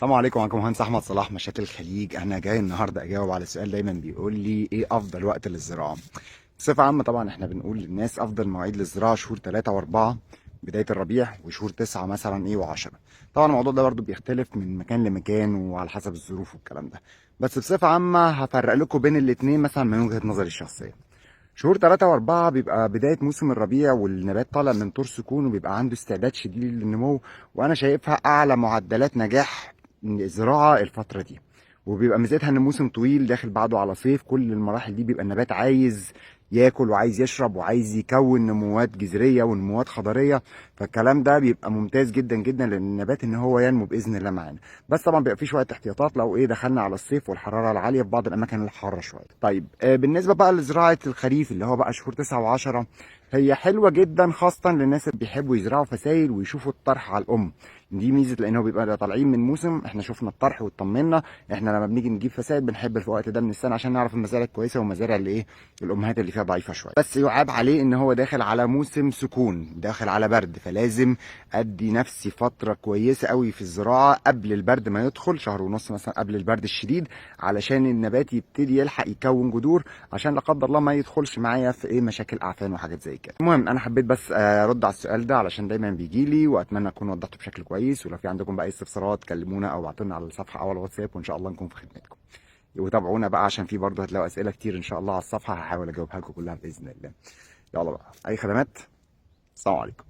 السلام عليكم. معاكم مهندس احمد صلاح مشاكل الخليج. انا جاي النهارده اجاوب على سؤال دايما بيقول لي ايه افضل وقت للزراعه. بصفه عامه طبعا احنا بنقول للناس افضل مواعيد للزراعه شهور 3 و4 بدايه الربيع، وشهور 9 مثلا ايه و10. طبعا الموضوع ده برضو بيختلف من مكان لمكان وعلى حسب الظروف والكلام ده، بس بصفه عامه هفرق لكم بين الاثنين مثلا من وجهه نظري الشخصيه. شهور 3 و4 بيبقى بداية موسم الربيع، والنبات طالع من طور سكون وبيبقى عنده استعداد شديد للنمو، وأنا شايفها أعلى معدلات نجاح الزراعة الفترة دي. وبيبقى ميزتها إن موسم طويل داخل بعده على صيف، كل المراحل دي بيبقى النبات عايز ياكل وعايز يشرب وعايز يكون نموات جذرية ونموات خضرية. فالكلام ده بيبقى ممتاز جدا جدا للنبات إن هو ينمو بإذن الله معانا. بس طبعا بيبقى في شويه احتياطات لو ايه دخلنا على الصيف والحراره العاليه في بعض الاماكن الحاره شويه. طيب بالنسبه بقى لزراعه الخريف اللي هو بقى شهور 9 و10، هي حلوه جدا خاصه للناس اللي بيحبوا يزرعوا فسايل ويشوفوا الطرح على الام. دي ميزه لانه بيبقى طالعين من موسم احنا شفنا الطرح واطمنا. احنا لما بنيجي نجيب فسائل بنحب في الوقت ده من السنه عشان نعرف المزارع الكويسه والمزارع اللي ايه الامهات اللي فيها ضعيفه شويه. بس يعاب عليه ان هو داخل على موسم سكون، داخل على برد، فلازم ادي نفسي فتره كويسه قوي في الزراعه قبل البرد ما يدخل، شهر ونص مثلا قبل البرد الشديد، علشان النبات يبتدي يلحق يكون جذور، عشان لا قدر الله ما يدخلش معايا في ايه مشاكل اعفان وحاجات زي كده. المهم انا حبيت بس ارد على السؤال ده علشان دايما بيجي لي، واتمنى اكون وضحته بشكل كويس. ولو في عندكم بقى اي استفسارات كلمونا او ابعتوا لنا على الصفحه او على الواتساب، وان شاء الله نكون في خدمتكم. وتابعونا بقى عشان في برضه هتلاقوا اسئله كتير ان شاء الله على الصفحه، هحاول اجاوبها لكم كلها باذن الله. يلا بقى اي خدمات. السلام عليكم.